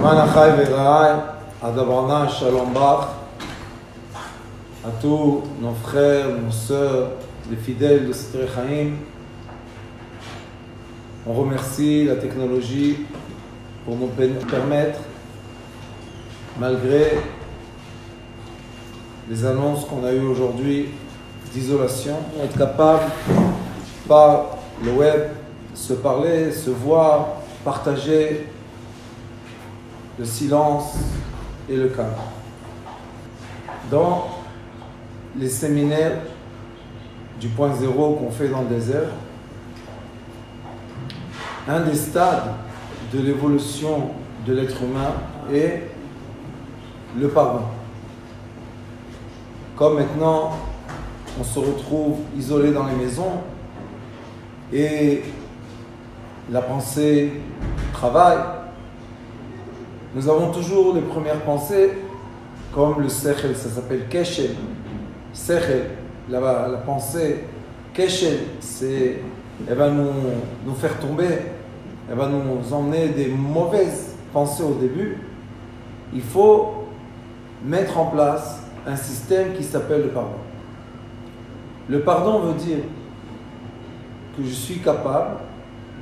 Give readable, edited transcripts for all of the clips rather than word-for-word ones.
למען אחי ורעי, Adabrana Shalom Bach, à tous nos frères, nos sœurs, les fidèles de Setrei Chaim. On remercie la technologie pour nous permettre, malgré les annonces qu'on a eues aujourd'hui d'isolation, d'être capable, par le web, se parler, se voir, partager le silence et le calme. Dans les séminaires du point zéro qu'on fait dans le désert, un des stades de l'évolution de l'être humain est le pardon. Comme maintenant, on se retrouve isolé dans les maisons et la pensée travaille, nous avons toujours les premières pensées comme le sechel, ça s'appelle keshel. Sechel, la pensée, keshel, elle va nous faire tomber, elle va nous emmener des mauvaises pensées au début. Il faut mettre en place un système qui s'appelle le pardon. Le pardon veut dire que je suis capable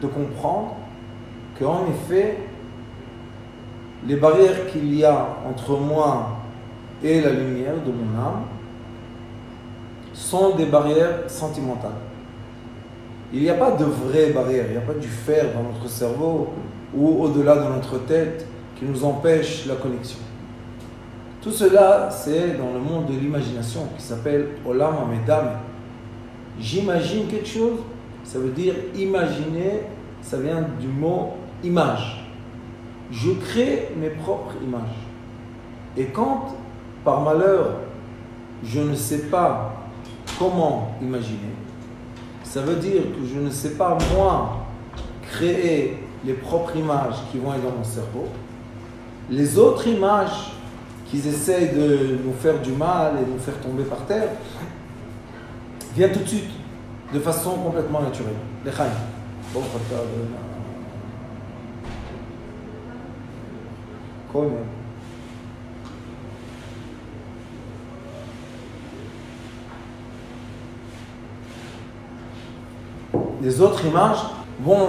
de comprendre qu'en effet, les barrières qu'il y a entre moi et la lumière de mon âme sont des barrières sentimentales. Il n'y a pas de vraies barrières, il n'y a pas du fer dans notre cerveau ou au-delà de notre tête qui nous empêche la connexion. Tout cela, c'est dans le monde de l'imagination qui s'appelle Olam Amedame. J'imagine quelque chose, ça veut dire imaginer, ça vient du mot image. Je crée mes propres images. Et quand, par malheur, je ne sais pas comment imaginer, ça veut dire que je ne sais pas, moi, créer les propres images qui vont être dans mon cerveau. Les autres images qui essayent de nous faire du mal et de nous faire tomber par terre viennent tout de suite, de façon complètement naturelle. Les Chaim. Bon, les autres images vont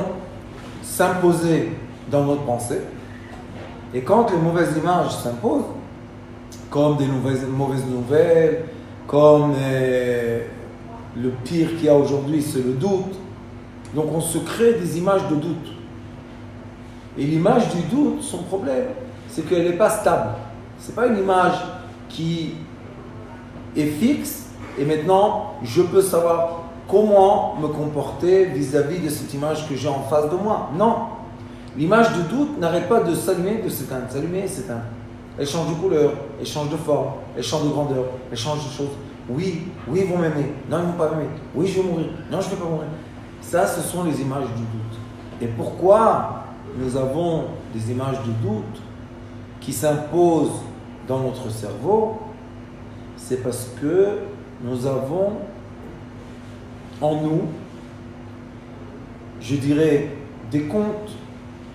s'imposer dans notre pensée. Et quand les mauvaises images s'imposent, comme des mauvaises nouvelles, comme le pire qu'il y a aujourd'hui, c'est le doute. Donc on se crée des images de doute. Et l'image du doute, son problème, c'est qu'elle n'est pas stable. Ce n'est pas une image qui est fixe et maintenant je peux savoir comment me comporter vis-à-vis de cette image que j'ai en face de moi. Non. L'image du doute n'arrête pas de s'allumer, de s'éteindre, s'allumer, s'éteindre. Elle change de couleur, elle change de forme, elle change de grandeur, elle change de choses. Oui, ils vont m'aimer. Non, ils ne vont pas m'aimer. Oui, je vais mourir. Non, je ne vais pas mourir. Ça, ce sont les images du doute. Et pourquoi nous avons des images de doute qui s'imposent dans notre cerveau? C'est parce que nous avons en nous, je dirais, des comptes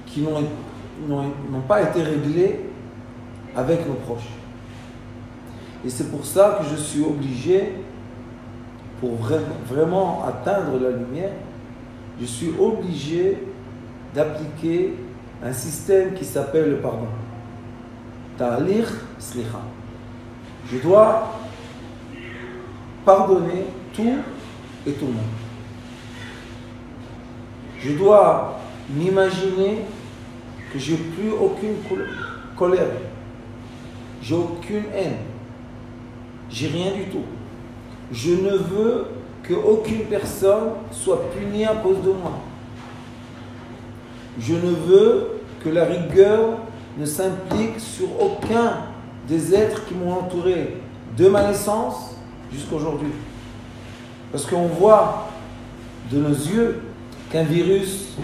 qui n'ont pas été réglés avec nos proches. Et c'est pour ça que je suis obligé, pour vraiment atteindre la lumière, je suis obligé d'appliquer un système qui s'appelle le pardon. Ta'alir slicha. Je dois pardonner tout et tout le monde. Je dois m'imaginer que j'ai plus aucune colère, j'ai aucune haine, j'ai rien du tout. Je ne veux qu'aucune personne soit punie à cause de moi. Je ne veux que la rigueur ne s'implique sur aucun des êtres qui m'ont entouré de ma naissance jusqu'à aujourd'hui. Parce qu'on voit de nos yeux qu'un virus,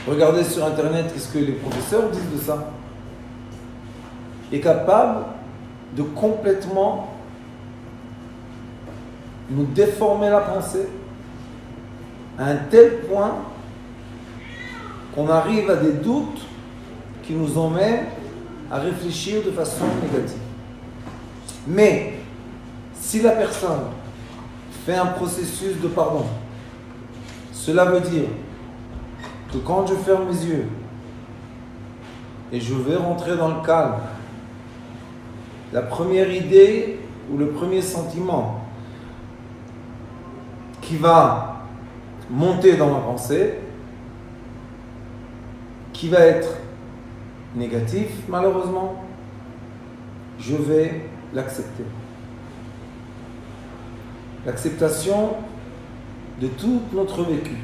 regardez sur internet qu'est-ce que les professeurs disent de ça, est capable de complètement nous déformer la pensée à un tel point qu'on arrive à des doutes qui nous emmènent à réfléchir de façon négative. Mais si la personne fait un processus de pardon, cela veut dire que quand je ferme mes yeux et je vais rentrer dans le calme, la première idée ou le premier sentiment qui va monter dans ma pensée, qui va être négatif malheureusement, je vais l'accepter. L'acceptation de tout notre vécu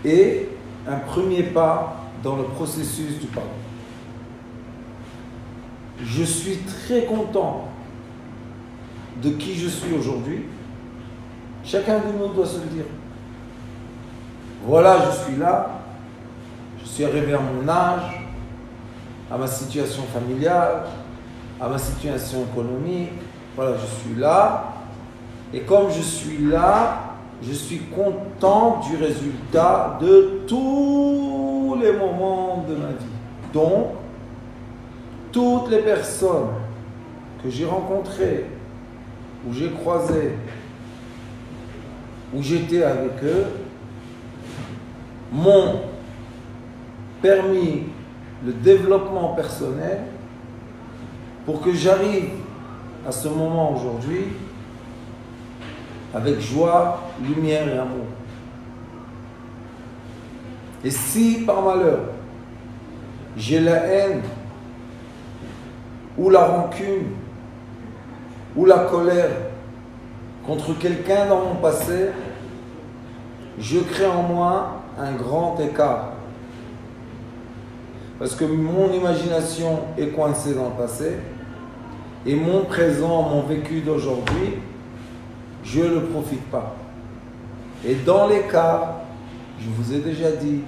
est un premier pas dans le processus du pardon. Je suis très content de qui je suis aujourd'hui. Chacun de nous doit se le dire. Voilà, je suis là. Je suis arrivé à mon âge, à ma situation familiale, à ma situation économique. Voilà, je suis là. Et comme je suis là, je suis content du résultat de tous les moments de ma vie. Donc, toutes les personnes que j'ai rencontrées, où j'ai croisé, où j'étais avec eux, m'ont permis le développement personnel pour que j'arrive à ce moment aujourd'hui avec joie, lumière et amour. Et si par malheur j'ai la haine ou la rancune ou la colère contre quelqu'un dans mon passé, je crée en moi un grand écart. Parce que mon imagination est coincée dans le passé et mon présent, mon vécu d'aujourd'hui, je ne profite pas. Et dans l'écart, je vous ai déjà dit,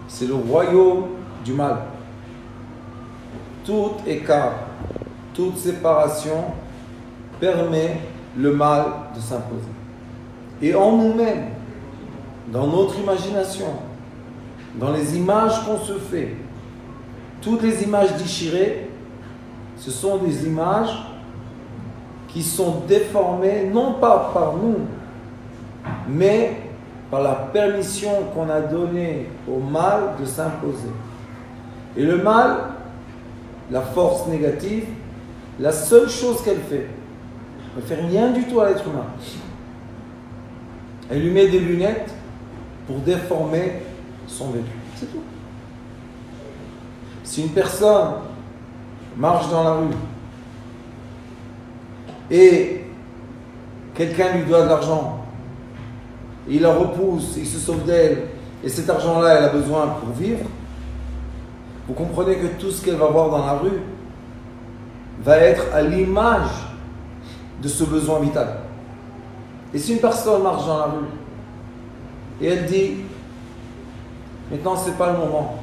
c'est le royaume du mal. Tout écart, toute séparation permet le mal de s'imposer. Et en nous-mêmes, dans notre imagination, dans les images qu'on se fait, toutes les images déchirées, ce sont des images qui sont déformées, non pas par nous, mais par la permission qu'on a donnée au mal de s'imposer. Et le mal, la force négative, la seule chose qu'elle fait, elle ne fait rien du tout à l'être humain. Elle lui met des lunettes pour déformer son vécu. C'est tout. Si une personne marche dans la rue et quelqu'un lui doit de l'argent, il la repousse, il se sauve d'elle, et cet argent-là, elle a besoin pour vivre, vous comprenez que tout ce qu'elle va voir dans la rue va être à l'image de ce besoin vital. Et si une personne marche dans la rue et elle dit maintenant ce n'est pas le moment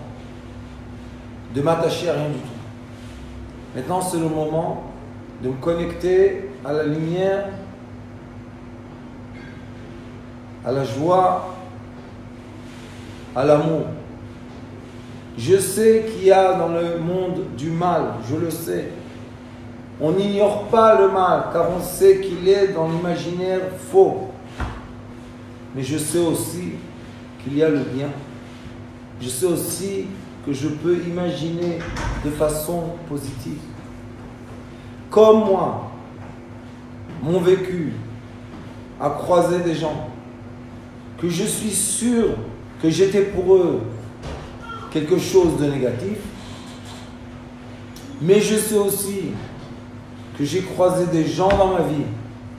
de m'attacher à rien du tout, maintenant c'est le moment de me connecter à la lumière, à la joie, à l'amour. Je sais qu'il y a dans le monde du mal, je le sais. On n'ignore pas le mal, car on sait qu'il est dans l'imaginaire faux. Mais je sais aussi qu'il y a le bien. Je sais aussi que je peux imaginer de façon positive. Comme moi, mon vécu a croisé des gens que je suis sûr que j'étais pour eux quelque chose de négatif, mais je sais aussi que j'ai croisé des gens dans ma vie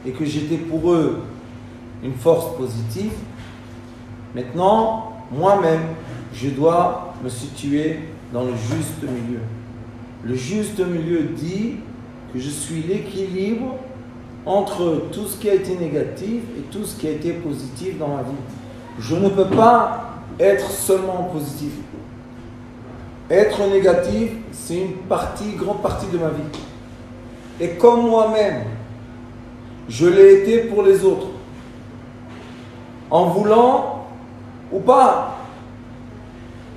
et que j'étais pour eux une force positive. Maintenant, moi-même, je dois me situer dans le juste milieu. Le juste milieu dit que je suis l'équilibre entre tout ce qui a été négatif et tout ce qui a été positif dans ma vie. Je ne peux pas être seulement positif. Être négatif, c'est une grande partie de ma vie. Et comme moi-même, je l'ai été pour les autres, en voulant ou pas,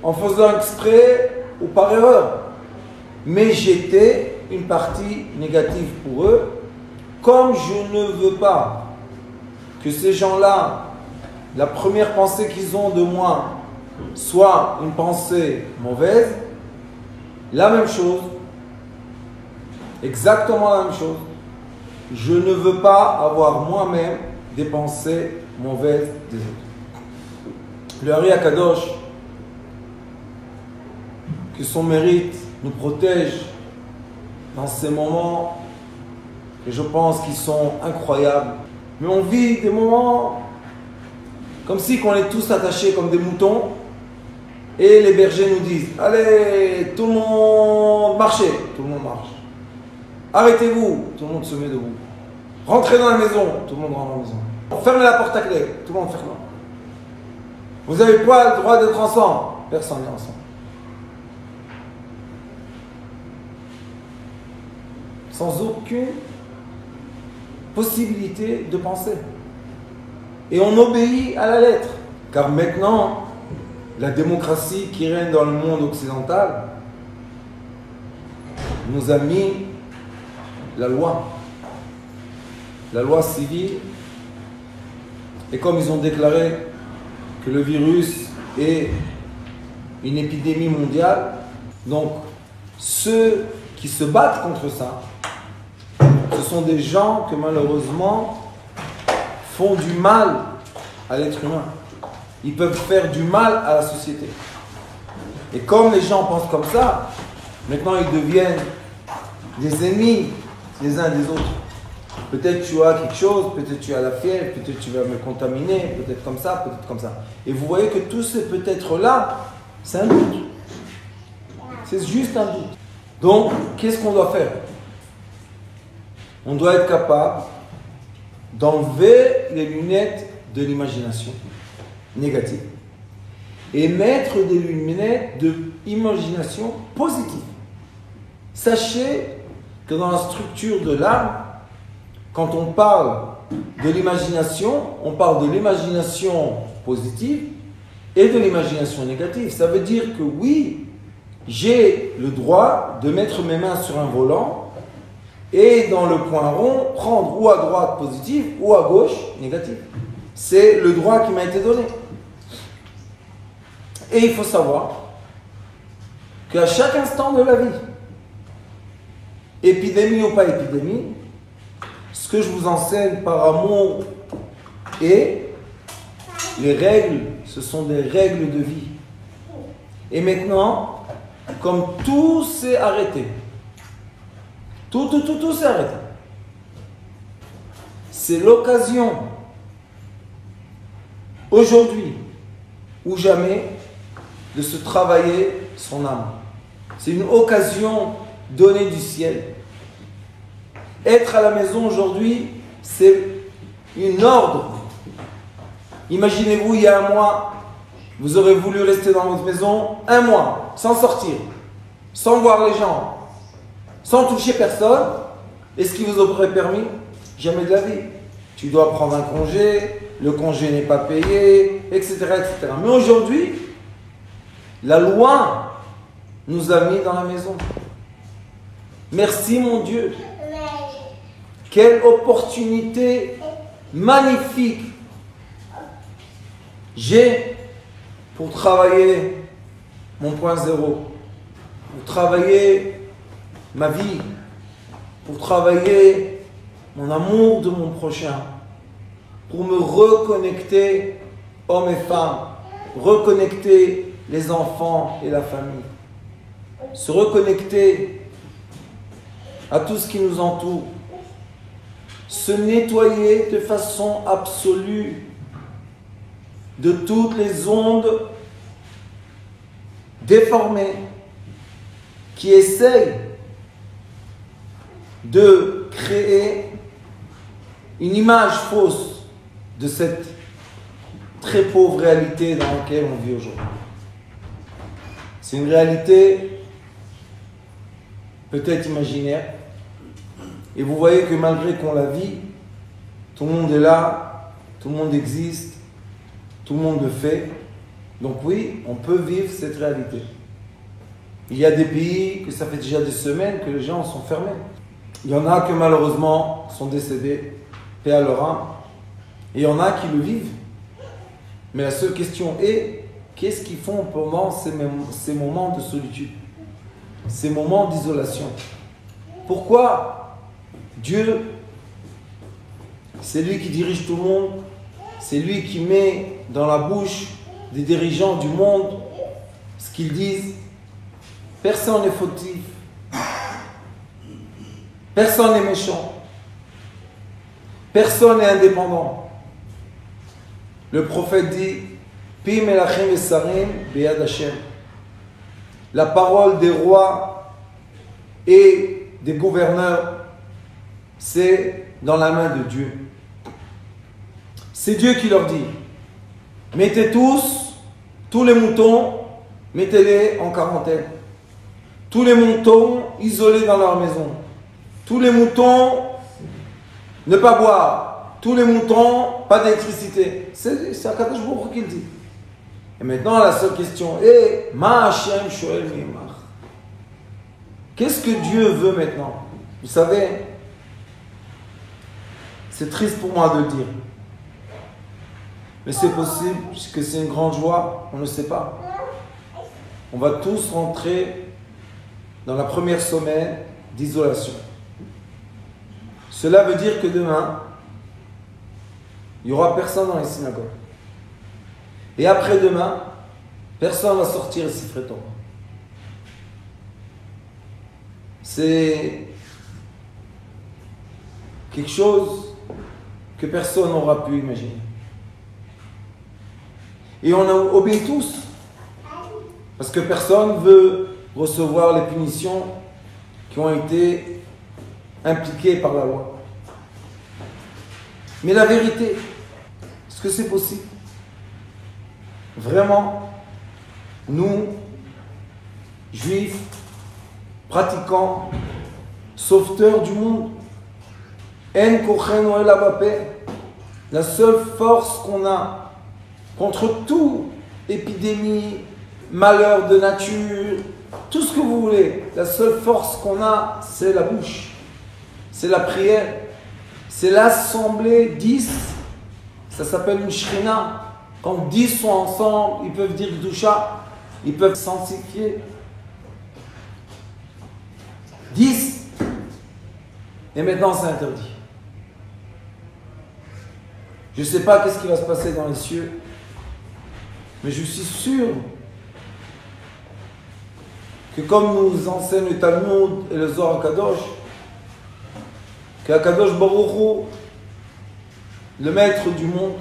en faisant exprès ou par erreur. Mais j'étais une partie négative pour eux. Comme je ne veux pas que ces gens-là, la première pensée qu'ils ont de moi, soit une pensée mauvaise, la même chose, exactement la même chose, je ne veux pas avoir moi-même des pensées mauvaises des autres. Le Ari Akadosh, que son mérite nous protège dans ces moments que je pense qu'ils sont incroyables. Mais on vit des moments comme si on est tous attachés comme des moutons et les bergers nous disent « Allez, tout le monde marchez !» Tout le monde marche. « Arrêtez-vous !» Tout le monde se met debout. « Rentrez dans la maison !» Tout le monde rentre dans la maison. « Fermez la porte à clé !» Tout le monde ferme. « Vous n'avez pas le droit d'être ensemble !» Personne n'est ensemble. Sans aucune possibilité de penser. Et on obéit à la lettre. Car maintenant, la démocratie qui règne dans le monde occidental nous a mis la loi civile. Et comme ils ont déclaré que le virus est une épidémie mondiale, donc ceux qui se battent contre ça, ce sont des gens que malheureusement font du mal à l'être humain. Ils peuvent faire du mal à la société. Et comme les gens pensent comme ça, maintenant ils deviennent des ennemis les uns des autres. Peut-être tu as quelque chose, peut-être tu as la fièvre, peut-être tu vas me contaminer, peut-être comme ça, peut-être comme ça. Et vous voyez que tout ce peut-être-là, c'est un doute. C'est juste un doute. Donc, qu'est-ce qu'on doit faire? On doit être capable d'enlever les lunettes de l'imagination négative et mettre des lunettes de l'imagination positive. Sachez que dans la structure de l'âme, quand on parle de l'imagination, on parle de l'imagination positive et de l'imagination négative. Ça veut dire que oui, j'ai le droit de mettre mes mains sur un volant et dans le point rond, prendre ou à droite positive ou à gauche négative. C'est le droit qui m'a été donné. Et il faut savoir qu'à chaque instant de la vie, épidémie ou pas épidémie, ce que je vous enseigne par amour et les règles, ce sont des règles de vie. Et maintenant, comme tout s'est arrêté, tout s'est arrêté. C'est l'occasion, aujourd'hui ou jamais, de se travailler son âme. C'est une occasion donnée du ciel. Être à la maison aujourd'hui, c'est une ordre. Imaginez-vous, il y a un mois, vous aurez voulu rester dans votre maison un mois, sans sortir, sans voir les gens, sans toucher personne. Est-ce qui vous aurait permis? Jamais de la vie. Tu dois prendre un congé, le congé n'est pas payé, etc., etc. Mais aujourd'hui, la loi nous a mis dans la maison. Merci mon Dieu. Quelle opportunité magnifique j'ai pour travailler mon point zéro, pour travailler ma vie, pour travailler mon amour de mon prochain, pour me reconnecter hommes et femmes, reconnecter les enfants et la famille, se reconnecter à tout ce qui nous entoure, se nettoyer de façon absolue de toutes les ondes déformées qui essayent de créer une image fausse de cette très pauvre réalité dans laquelle on vit aujourd'hui. C'est une réalité peut-être imaginaire. Et vous voyez que malgré qu'on la vit, tout le monde est là, tout le monde existe, tout le monde le fait, Donc oui, on peut vivre cette réalité. Il y a des pays que ça fait déjà des semaines que les gens sont fermés. Il y en a que malheureusement sont décédés, paix à leur âme. Et il y en a qui le vivent. Mais la seule question est, qu'est-ce qu'ils font pendant ces moments de solitude, ces moments d'isolation? Pourquoi Dieu, c'est lui qui dirige tout le monde, c'est lui qui met dans la bouche des dirigeants du monde ce qu'ils disent? Personne n'est fautif, personne n'est méchant, personne n'est indépendant. Le prophète dit, Pi melachem esarim beyad Hashem. La parole des rois et des gouverneurs, c'est dans la main de Dieu. C'est Dieu qui leur dit, mettez tous les moutons, mettez-les en quarantaine. Tous les moutons isolés dans leur maison. Tous les moutons ne pas boire. Tous les moutons, pas d'électricité. C'est Akadosh Baruch Hu qui le dit. Et maintenant, la seule question est, Ma Hashem Shoel Mimach. Qu'est-ce que Dieu veut maintenant? Vous savez, c'est triste pour moi de le dire. Mais c'est possible, que c'est une grande joie, on ne sait pas. On va tous rentrer dans la première semaine d'isolation. Cela veut dire que demain, il n'y aura personne dans les synagogues. Et après-demain, personne ne va sortir ici fréquent. C'est quelque chose que personne n'aura pu imaginer. Et on obéit tous. Parce que personne ne veut recevoir les punitions qui ont été impliquées par la loi. Mais la vérité, est-ce que c'est possible? Vraiment, nous, juifs, pratiquants, sauveteurs du monde, En kochenu el avape, la seule force qu'on a contre toute épidémie, malheur de nature, tout ce que vous voulez, la seule force qu'on a, c'est la bouche, c'est la prière, c'est l'assemblée 10, ça s'appelle une shrina. Quand 10 sont ensemble, ils peuvent dire doucha, ils peuvent sanctifier. 10. Et maintenant, c'est interdit. Je ne sais pas qu'est-ce qui va se passer dans les cieux, mais je suis sûr que comme nous enseigne le Talmud et le Zohar Kadosh, qu'Akadosh Baruch Hu, le maître du monde,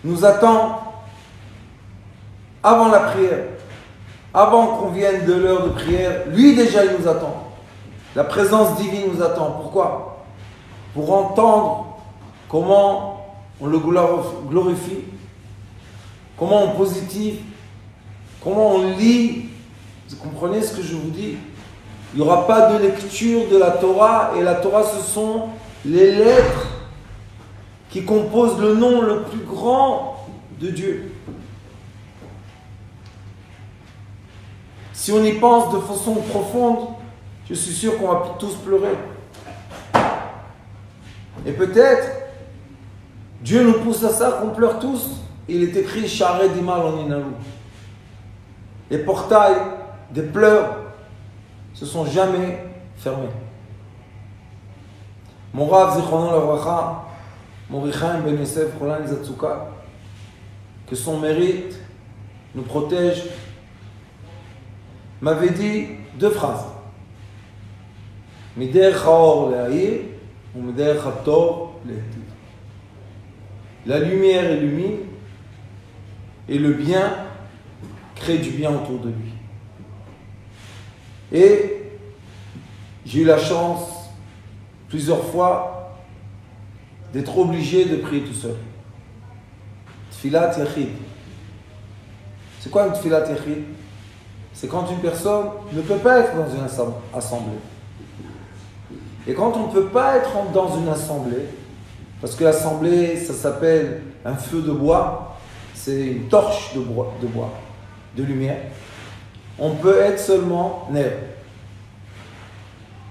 nous attend avant la prière, avant qu'on vienne de l'heure de prière. Lui déjà il nous attend. La présence divine nous attend. Pourquoi? Pour entendre comment on le glorifie, comment on positive, comment on lit. Vous comprenez ce que je vous dis? Il n'y aura pas de lecture de la Torah, et la Torah, ce sont les lettres qui composent le nom le plus grand de Dieu. Si on y pense de façon profonde, je suis sûr qu'on va tous pleurer. Et peut-être, Dieu nous pousse à ça, qu'on pleure tous. Il est écrit Sharei Dimal en Inalou. Les portails des pleurs se sont jamais fermés. Mon Rav Zichrono Levracha, Morichaim Ben Yosef Cholan Zatsuka, que son mérite nous protège, m'avait dit 2 phrases. Miderech haor le'ahir ou miderech hator le'hitiv. La lumière illumine et le bien crée du bien autour de lui. Et j'ai eu la chance plusieurs fois d'être obligé de prier tout seul. Tfilat Yachid. C'est quoi une Tfilat Yachid? C'est quand une personne ne peut pas être dans une assemblée. Et quand on ne peut pas être dans une assemblée, parce que l'assemblée, ça s'appelle un feu de bois, c'est une torche de bois, de lumière. On peut être seulement Ner.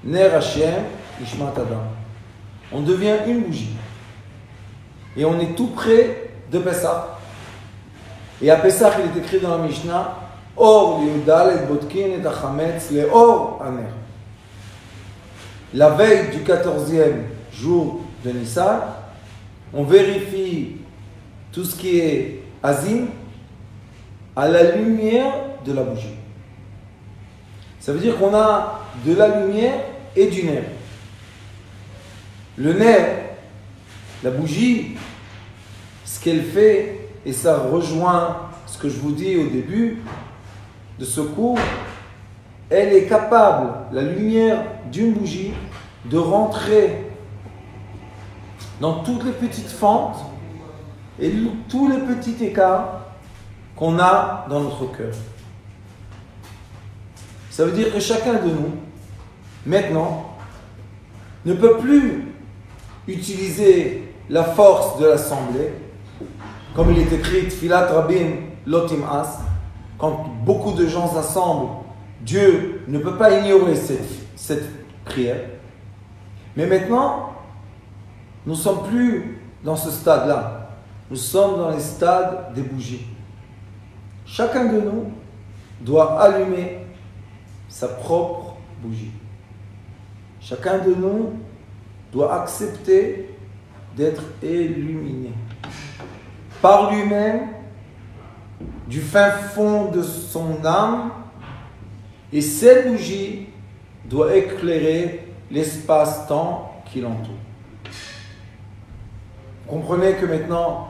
Ner Hashem, Ishmat Adam. On devient une bougie. Et on est tout près de Pessah. Et à Pessah, il est écrit dans la Mishnah, Or liudal et botkin et achametz le or aner. La veille du 14e jour de Nissan, on vérifie tout ce qui est azim à la lumière de la bougie. Ça veut dire qu'on a de la lumière et du nerf. Le nerf, la bougie, ce qu'elle fait, et ça rejoint ce que je vous dis au début de ce cours, elle est capable, la lumière d'une bougie, de rentrer dans toutes les petites fentes et tous les petits écarts qu'on a dans notre cœur. Ça veut dire que chacun de nous, maintenant, ne peut plus utiliser la force de l'assemblée, comme il est écrit, Tfilat Rabim Lotim As, quand beaucoup de gens s'assemblent, Dieu ne peut pas ignorer cette prière. Mais maintenant, nous ne sommes plus dans ce stade-là. Nous sommes dans les stades des bougies. Chacun de nous doit allumer sa propre bougie. Chacun de nous doit accepter d'être illuminé par lui-même, du fin fond de son âme, et cette bougie doit éclairer l'espace-temps qui l'entoure. Comprenez que maintenant,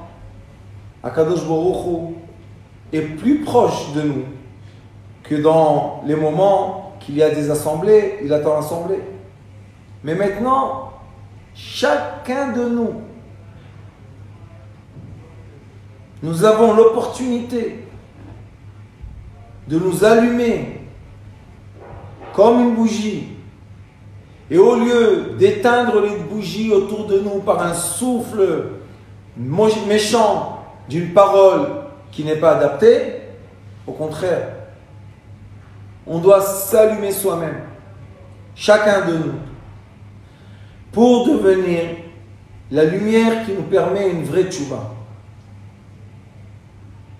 Akadosh Baruch Hu est plus proche de nous que dans les moments qu'il y a des assemblées, il attend l'assemblée. Mais maintenant, chacun de nous, nous avons l'opportunité de nous allumer comme une bougie. Et au lieu d'éteindre les bougies autour de nous par un souffle méchant d'une parole qui n'est pas adaptée, au contraire, on doit s'allumer soi-même, chacun de nous, pour devenir la lumière qui nous permet une vraie tchouva.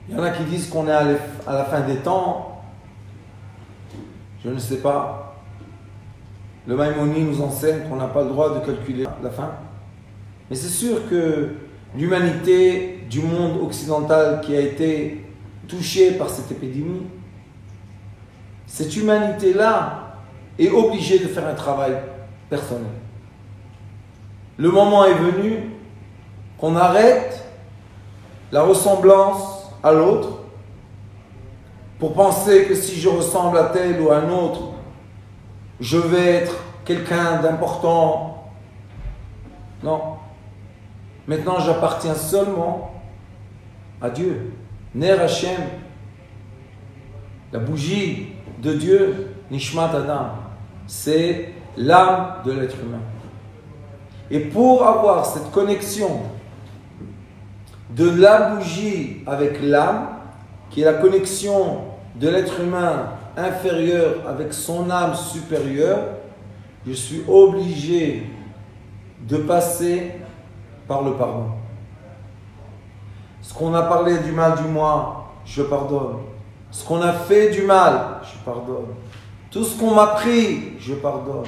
Il y en a qui disent qu'on est à la fin des temps. Je ne sais pas. Le Maïmonide nous enseigne qu'on n'a pas le droit de calculer la fin. Mais c'est sûr que l'humanité du monde occidental qui a été touchée par cette épidémie, cette humanité-là est obligée de faire un travail personnel. Le moment est venu qu'on arrête la ressemblance à l'autre pour penser que si je ressemble à tel ou à un autre, je vais être quelqu'un d'important. Non. Maintenant, j'appartiens seulement à Dieu. Ner Hashem, la bougie de Dieu, Nishmat Adam, c'est l'âme de l'être humain. Et pour avoir cette connexion de la bougie avec l'âme, qui est la connexion de l'être humain inférieur avec son âme supérieure, je suis obligé de passer par le pardon. Ce qu'on a parlé du mal du moi, je pardonne. Ce qu'on a fait du mal, je pardonne. Tout ce qu'on m'a pris, je pardonne.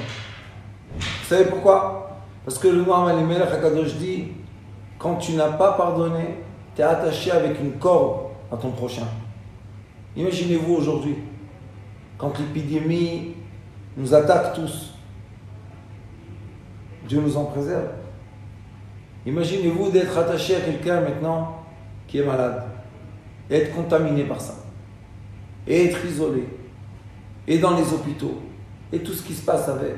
Vous savez pourquoi? Parce que le Noam Elimelech HaKadosh dit, quand tu n'as pas pardonné, tu es attaché avec une corde à ton prochain. Imaginez-vous aujourd'hui, quand l'épidémie nous attaque tous, Dieu nous en préserve. Imaginez-vous d'être attaché à quelqu'un maintenant qui est malade, et être contaminé par ça, et être isolé, et dans les hôpitaux, et tout ce qui se passe avec.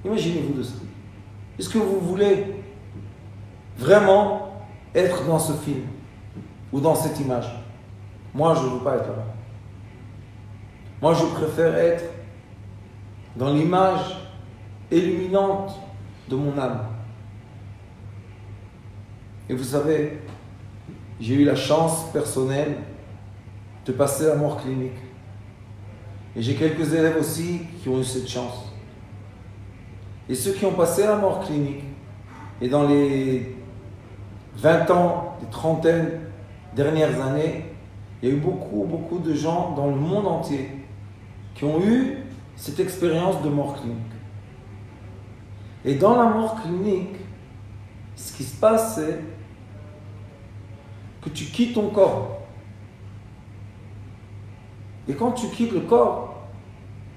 Imaginez-vous de ça. Est-ce que vous voulez vraiment être dans ce film ou dans cette image? Moi, je ne veux pas être là. Moi, je préfère être dans l'image illuminante de mon âme. Et vous savez, j'ai eu la chance personnelle de passer la mort clinique. Et j'ai quelques élèves aussi qui ont eu cette chance. Et ceux qui ont passé la mort clinique, et dans les 20 ans, les trentaines dernières années, il y a eu beaucoup de gens dans le monde entier qui ont eu cette expérience de mort clinique. Et dans la mort clinique, ce qui se passe, c'est que tu quittes ton corps. Et quand tu quittes le corps,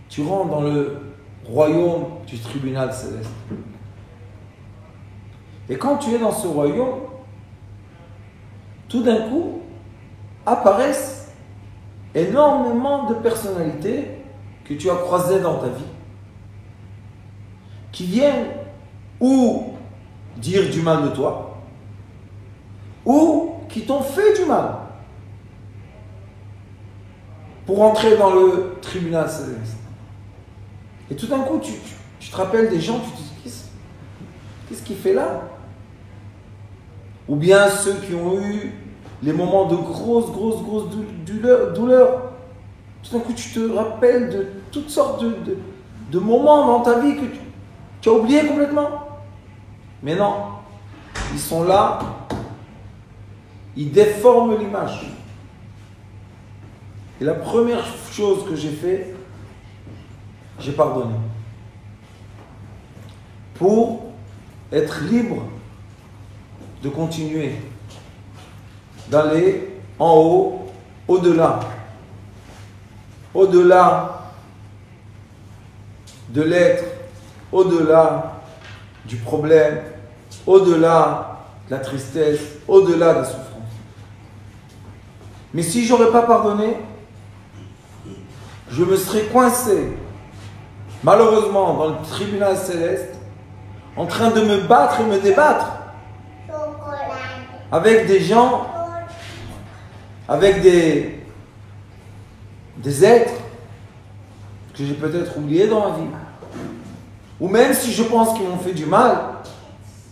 tu rentres dans le royaume du tribunal céleste. Et quand tu es dans ce royaume, tout d'un coup, apparaissent énormément de personnalités que tu as croisées dans ta vie, qui viennent ou dire du mal de toi, ou qui t'ont fait du mal, pour entrer dans le tribunal céleste. Et tout d'un coup, tu te rappelles des gens, tu te dis, qu'est-ce qu'il fait là? Ou bien ceux qui ont eu les moments de grosses douleurs. Tout d'un coup, tu te rappelles de toutes sortes de moments dans ta vie que tu as oublié complètement. Mais non, ils sont là, ils déforment l'image. Et la première chose que j'ai fait, j'ai pardonné. Pour être libre de continuer, d'aller en haut, au-delà de l'être, au-delà du problème, au-delà de la tristesse, au-delà de la souffrance. Mais si je n'aurais pas pardonné, je me serais coincé, malheureusement, dans le tribunal céleste, en train de me battre et me débattre avec des gens, avec des êtres que j'ai peut-être oubliés dans ma vie. Ou même si je pense qu'ils m'ont fait du mal,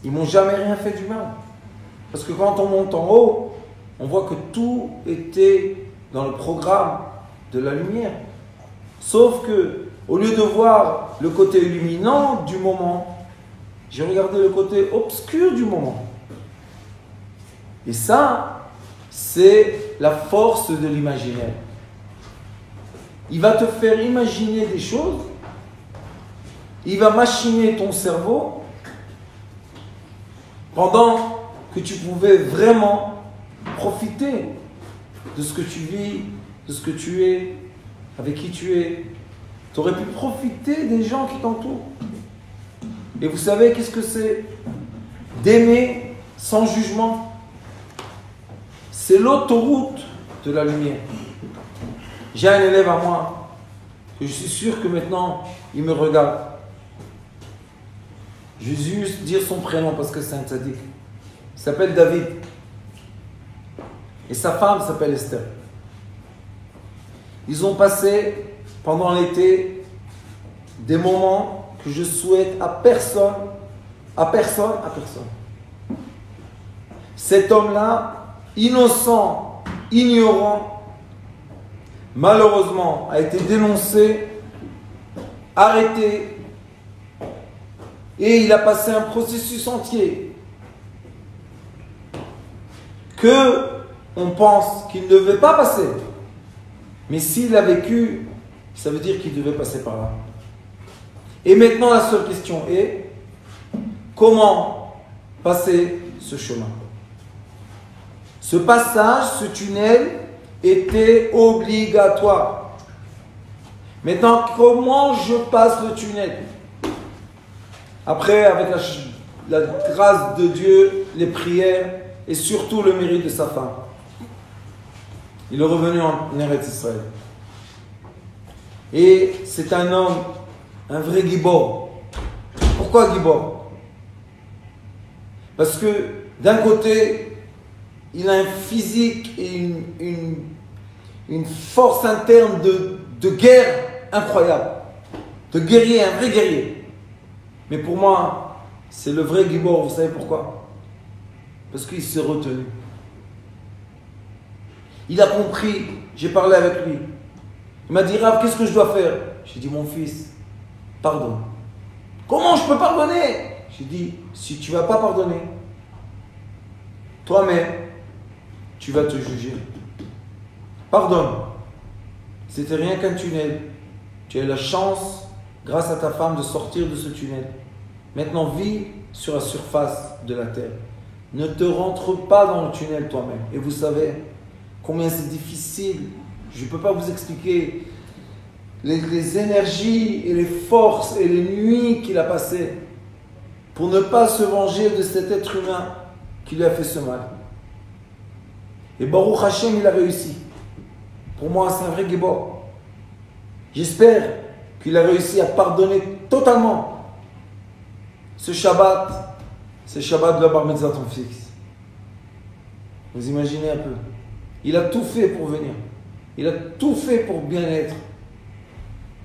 ils m'ont jamais rien fait du mal. Parce que quand on monte en haut, on voit que tout était dans le programme de la lumière. Sauf que, au lieu de voir le côté illuminant du moment, j'ai regardé le côté obscur du moment. Et ça, c'est la force de l'imaginaire. Il va te faire imaginer des choses, il va machiner ton cerveau pendant que tu pouvais vraiment profiter de ce que tu vis, de ce que tu es, avec qui tu es. Tu aurais pu profiter des gens qui t'entourent. Et vous savez qu'est-ce que c'est? D'aimer sans jugement. C'est l'autoroute de la lumière. J'ai un élève à moi, que je suis sûr que maintenant, il me regarde. Je vais juste dire son prénom parce que c'est un tzaddik. Il s'appelle David. Et sa femme s'appelle Esther. Ils ont passé, pendant l'été, des moments que je souhaite à personne. Cet homme-là, innocent, ignorant, malheureusement, a été dénoncé, arrêté, et il a passé un processus entier que on pense qu'il ne devait pas passer. Mais s'il a vécu, ça veut dire qu'il devait passer par là. Et maintenant, la seule question est, comment passer ce chemin? Ce passage, ce tunnel, était obligatoire. Maintenant, comment je passe le tunnel? Après, avec la grâce de Dieu, les prières et surtout le mérite de sa femme. Il est revenu en Eretz Israël. Et c'est un homme, un vrai gibor. Pourquoi gibor? Parce que d'un côté, il a un physique et une force interne de guerre incroyable. De guerrier, un vrai guerrier. Mais pour moi, c'est le vrai gibor. Vous savez pourquoi? Parce qu'il s'est retenu. Il a compris, j'ai parlé avec lui. Il m'a dit, Rav, qu'est-ce que je dois faire? J'ai dit, mon fils, pardonne. Comment je peux pardonner? J'ai dit, si tu ne vas pas pardonner, toi-même, tu vas te juger. Pardonne. C'était rien qu'un tunnel. Tu as eu la chance, grâce à ta femme, de sortir de ce tunnel. Maintenant, vis sur la surface de la terre. Ne te rentre pas dans le tunnel toi-même. Et vous savez combien c'est difficile. Je ne peux pas vous expliquer les énergies et les forces et les nuits qu'il a passées pour ne pas se venger de cet être humain qui lui a fait ce mal. Et Baruch Hashem, il a réussi. Pour moi, c'est un vrai guébor. J'espère qu'il a réussi à pardonner totalement. Ce Shabbat, c'est le Shabbat de la Bar Mitzvah ton fils. Vous imaginez un peu. Il a tout fait pour venir. Il a tout fait pour bien être.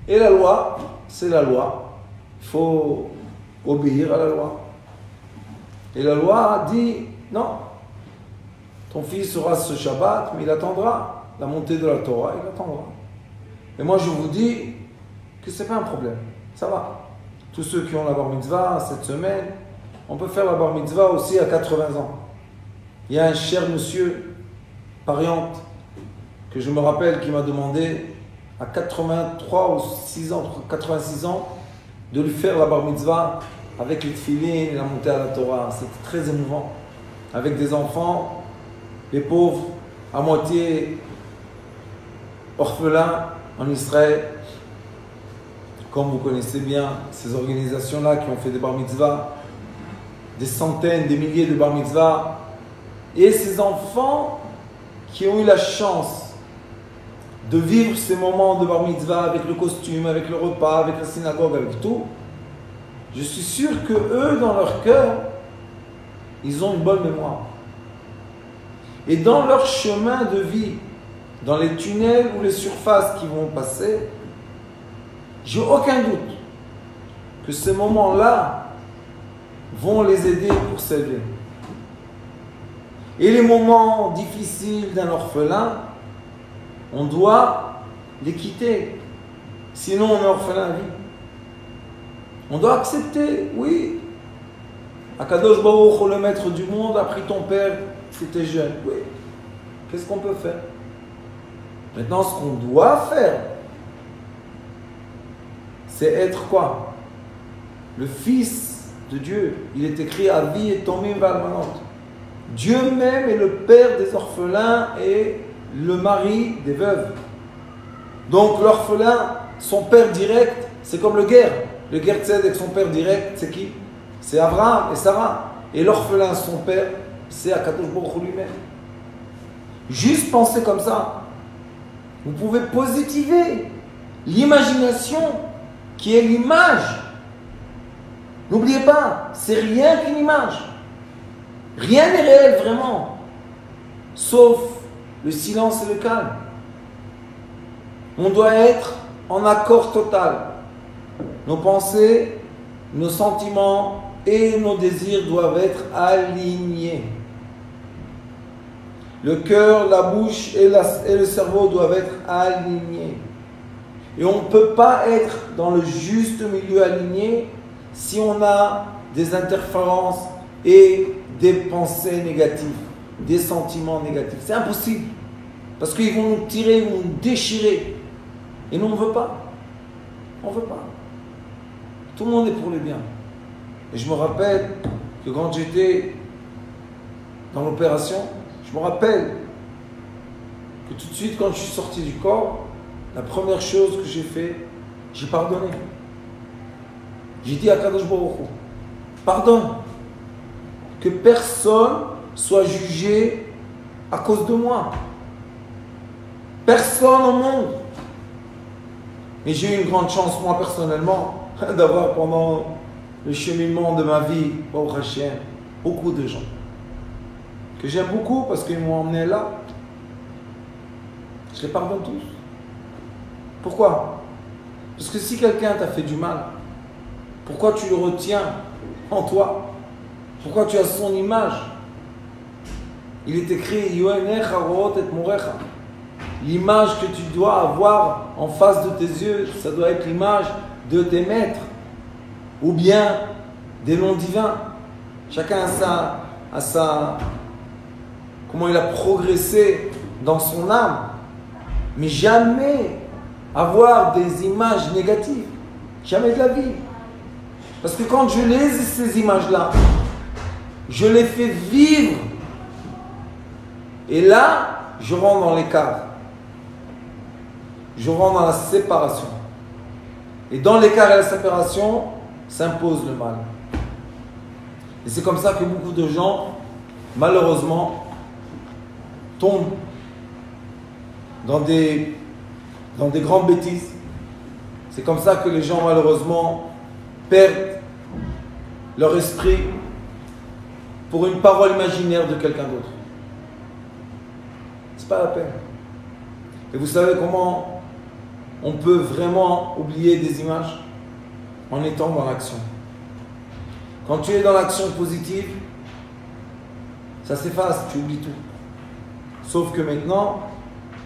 Et la loi, c'est la loi. Il faut obéir à la loi. Et la loi dit, non, ton fils aura ce Shabbat, mais il attendra la montée de la Torah, il attendra. Et moi je vous dis que ce n'est pas un problème, ça va. Tous ceux qui ont la bar mitzvah cette semaine, on peut faire la bar mitzvah aussi à 80 ans. Il y a un cher monsieur, pariante, que je me rappelle qui m'a demandé à 83 ou 6 ans, 86 ans, de lui faire la bar mitzvah avec les tefillin et la montée à la Torah. C'était très émouvant. Avec des enfants, les pauvres, à moitié orphelins en Israël. Comme vous connaissez bien ces organisations-là qui ont fait des bar mitzvah, des centaines, des milliers de bar mitzvah, et ces enfants qui ont eu la chance de vivre ces moments de bar mitzvah avec le costume, avec le repas, avec la synagogue, avec tout, je suis sûr que eux, dans leur cœur, ils ont une bonne mémoire. Et dans leur chemin de vie, dans les tunnels ou les surfaces qui vont passer, j'ai aucun doute que ces moments-là vont les aider pour s'élever. Et les moments difficiles d'un orphelin, on doit les quitter. Sinon, on est orphelin à vie. On doit accepter, oui. Akadosh Baruch Hu, le maître du monde, a pris ton père, c'était jeune. Oui. Qu'est-ce qu'on peut faire? Maintenant, ce qu'on doit faire, c'est être quoi? Le fils de Dieu. Il est écrit Avi et Tomim Valmanot. Dieu même est le père des orphelins et le mari des veuves. Donc l'orphelin, son père direct, c'est comme le guerre. Le guerre avec son père direct, c'est qui? C'est Abraham et Sarah. Et l'orphelin, son père, c'est Akadosh Baruch Hu lui-même. Juste penser comme ça. Vous pouvez positiver l'imagination qui est l'image. N'oubliez pas, c'est rien qu'une image. Rien n'est réel vraiment, sauf le silence et le calme. On doit être en accord total. Nos pensées, nos sentiments et nos désirs doivent être alignés. Le cœur, la bouche et le cerveau doivent être alignés. Et on ne peut pas être dans le juste milieu aligné si on a des interférences et des pensées négatives, des sentiments négatifs. C'est impossible. Parce qu'ils vont nous tirer, ils vont nous déchirer. Et nous, on ne veut pas. On ne veut pas. Tout le monde est pour le bien. Et je me rappelle que quand j'étais dans l'opération, je me rappelle que tout de suite, quand je suis sorti du corps, la première chose que j'ai fait, j'ai pardonné. J'ai dit à Kadosh Baruch Hu, pardonne. Que personne soit jugé à cause de moi. Personne au monde. Et j'ai eu une grande chance, moi personnellement, d'avoir pendant le cheminement de ma vie, au Hachem, beaucoup de gens que j'aime beaucoup parce qu'ils m'ont emmené là. Je les pardonne tous. Pourquoi? Parce que si quelqu'un t'a fait du mal, pourquoi tu le retiens en toi? Pourquoi tu as son image? Il est écrit Yoenecha root et morecha. L'image que tu dois avoir en face de tes yeux, ça doit être l'image de tes maîtres ou bien des noms divins. Chacun a sa comment il a progressé dans son âme. Mais jamais avoir des images négatives. Jamais de la vie. Parce que quand je lis ces images-là, je les fais vivre. Et là, je rentre dans l'écart. Je rentre dans la séparation. Et dans l'écart et la séparation, s'impose le mal. Et c'est comme ça que beaucoup de gens, malheureusement, tombent dans des grandes bêtises. C'est comme ça que les gens, malheureusement, perdent leur esprit pour une parole imaginaire de quelqu'un d'autre. C'est pas la peine. Et vous savez comment on peut vraiment oublier des images? En étant dans l'action. Quand tu es dans l'action positive, ça s'efface, tu oublies tout. Sauf que maintenant,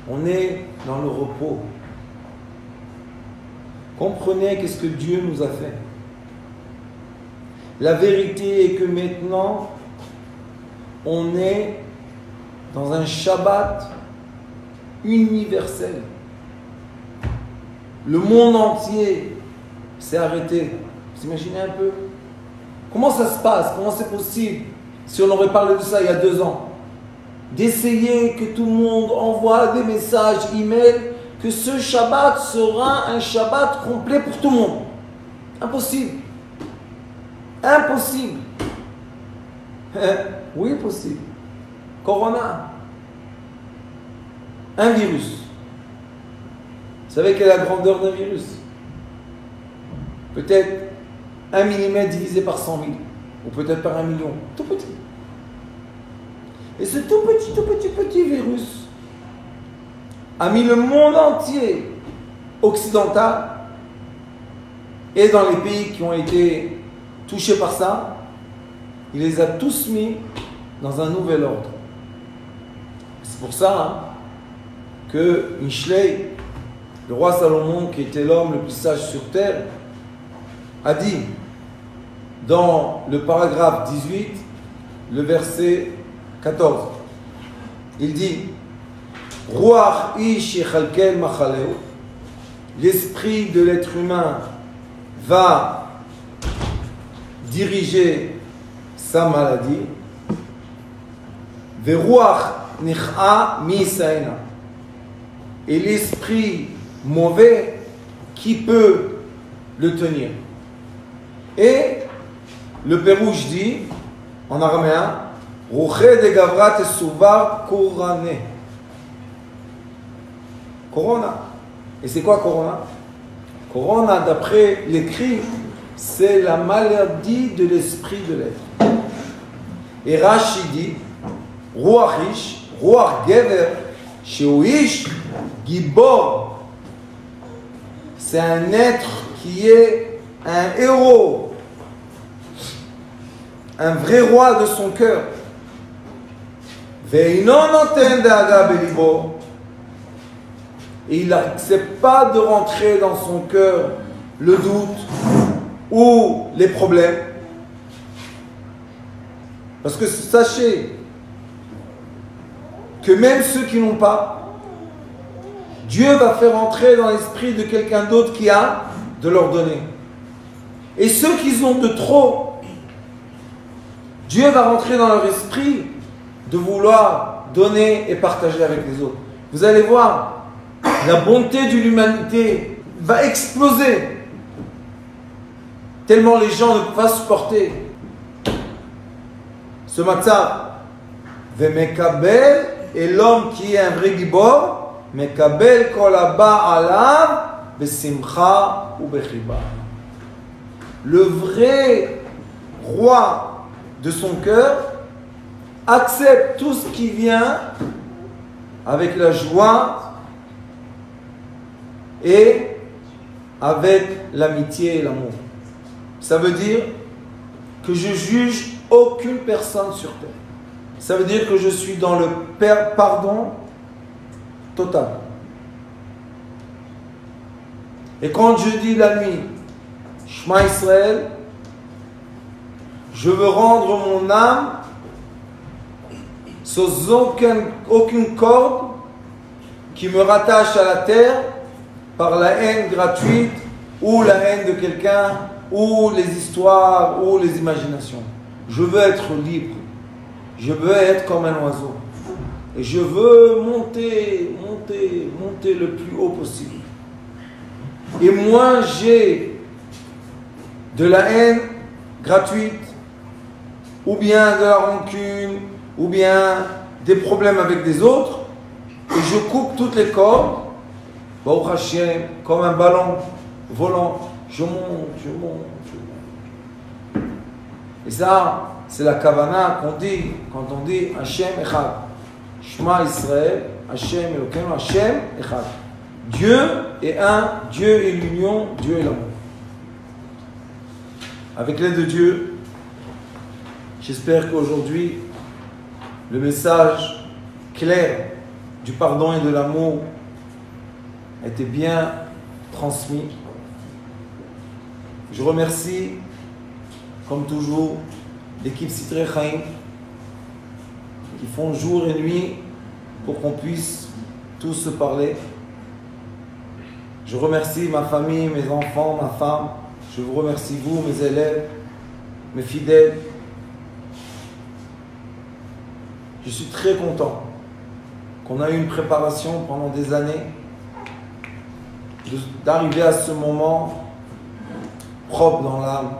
on est dans le repos. Comprenez qu'est-ce que Dieu nous a fait. La vérité est que maintenant, on est dans un Shabbat universel. Le monde entier s'est arrêté. Vous imaginez un peu? Comment ça se passe? Comment c'est possible? Si on aurait parlé de ça il y a 2 ans. D'essayer que tout le monde envoie des messages, emails, que ce Shabbat sera un Shabbat complet pour tout le monde. Impossible. Impossible. Oui, possible. Corona. Un virus. Vous savez quelle est la grandeur d'un virus? Peut-être 1 mm divisé par 100 000. Ou peut-être par 1 million. Tout petit. Et ce tout petit virus a mis le monde entier occidental et dans les pays qui ont été touchés par ça, il les a tous mis dans un nouvel ordre. C'est pour ça que Mishlei, le roi Salomon, qui était l'homme le plus sage sur terre, a dit dans le paragraphe 18, le verset 14, il dit Ruach ish yechalkel machaleo, l'esprit de l'être humain va diriger sa maladie. Veruach nich'a misaena, et l'esprit mauvais, qui peut le tenir? Et le Pérouche dit en araméen Ruche de Gavrat et Souvar Korane. Corona. Et c'est quoi Corona? Corona, d'après l'écrit, c'est la maladie de l'esprit de l'être. Et Rashi dit Ruach ish, Ruach gever, Sheuish Gibor. C'est un être qui est un héros, un vrai roi de son cœur. Et il n'accepte pas de rentrer dans son cœur le doute ou les problèmes. Parce que sachez que même ceux qui n'ont pas, Dieu va faire entrer dans l'esprit de quelqu'un d'autre qui a de leur donner. Et ceux qui ont de trop, Dieu va rentrer dans leur esprit de vouloir donner et partager avec les autres. Vous allez voir, la bonté de l'humanité va exploser. Tellement les gens ne peuvent pas supporter ce matzah. Vemekabel, et l'homme qui est un vrai gibor, Mekabel kol haba alav besimcha ou bechiba. Le vrai roi de son cœur accepte tout ce qui vient avec la joie et avec l'amitié et l'amour. Ça veut dire que je juge aucune personne sur terre. Ça veut dire que je suis dans le pardon total. Et quand je dis la nuit, Shema Israël, je veux rendre mon âme sans aucune corde qui me rattache à la terre par la haine gratuite ou la haine de quelqu'un ou les histoires ou les imaginations. Je veux être libre. Je veux être comme un oiseau. Et je veux monter le plus haut possible. Et moins j'ai de la haine gratuite, ou bien de la rancune, ou bien des problèmes avec des autres, et je coupe toutes les cordes, Baruch Hashem, comme un ballon volant, je monte. Et ça, c'est la kavana qu'on dit quand on dit Hashem Echad. Shema Israël, Hashem Elokeinu, Hashem Echad. Dieu est un, Dieu est l'union, Dieu est l'amour. Avec l'aide de Dieu, j'espère qu'aujourd'hui, le message clair du pardon et de l'amour a été bien transmis. Je remercie, comme toujours, l'équipe Sitrei Chaim qui font jour et nuit pour qu'on puisse tous se parler. Je remercie ma famille, mes enfants, ma femme. Je vous remercie vous, mes élèves, mes fidèles. Je suis très content qu'on a eu une préparation pendant des années, d'arriver à ce moment propre dans l'âme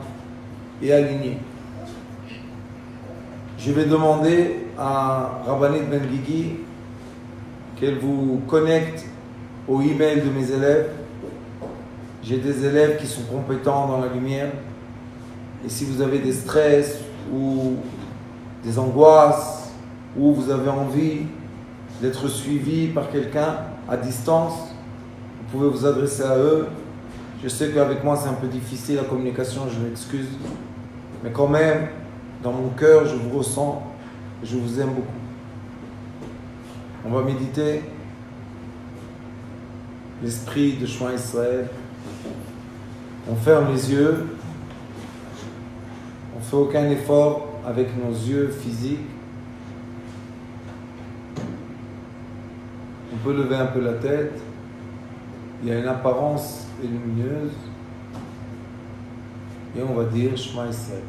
et aligné. Je vais demander à Rabbanit Ben Guigui qu'elle vous connecte au email de mes élèves. J'ai des élèves qui sont compétents dans la lumière. Et si vous avez des stress ou des angoisses, ou vous avez envie d'être suivi par quelqu'un à distance, vous pouvez vous adresser à eux. Je sais qu'avec moi c'est un peu difficile la communication, je m'excuse. Mais quand même, dans mon cœur, je vous ressens et je vous aime beaucoup. On va méditer l'esprit de Shema Israël. On ferme les yeux. On ne fait aucun effort avec nos yeux physiques. On peut lever un peu la tête. Il y a une apparence lumineuse. Et on va dire Shema Israël.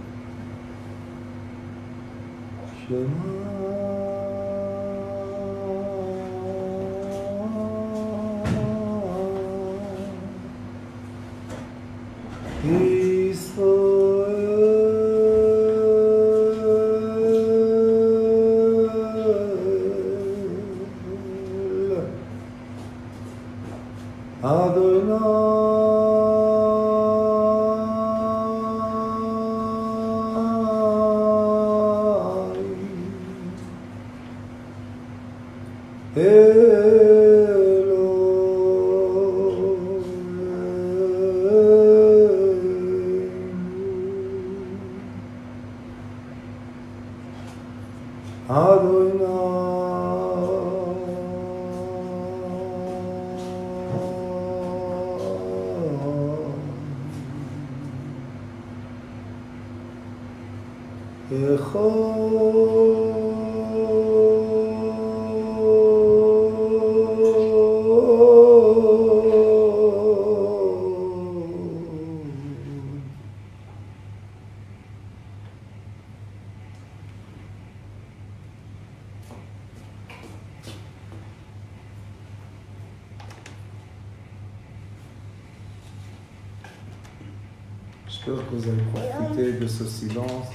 J'espère que vous allez profiter de ce silence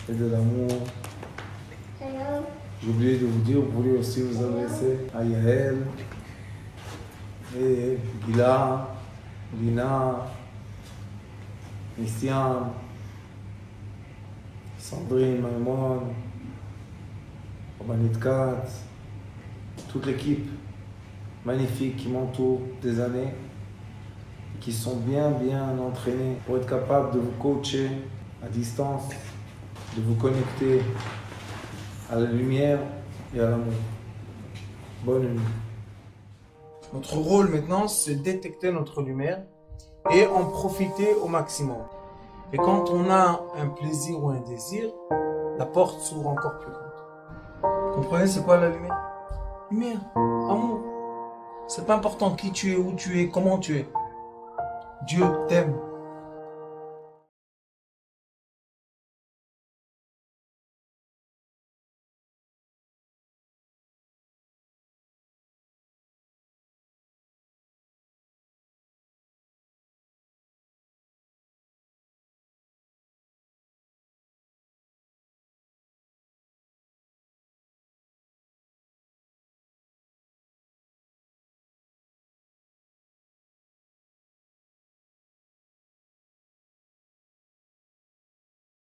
et de l'amour. J'ai oublié de vous dire, vous voulez aussi vous adresser à Yael, et Gila, Lina, Christian, Sandrine, Maïmon, Romanit Katz, toute l'équipe magnifique qui m'entoure des années, qui sont bien entraînés pour être capables de vous coacher à distance, de vous connecter à la lumière et à l'amour. Bonne nuit. Notre rôle maintenant, c'est détecter notre lumière et en profiter au maximum. Et quand on a un plaisir ou un désir, la porte s'ouvre encore plus grande. Vous comprenez c'est quoi la lumière? Lumière, amour. C'est pas important qui tu es, où tu es, comment tu es. Dieu t'aime.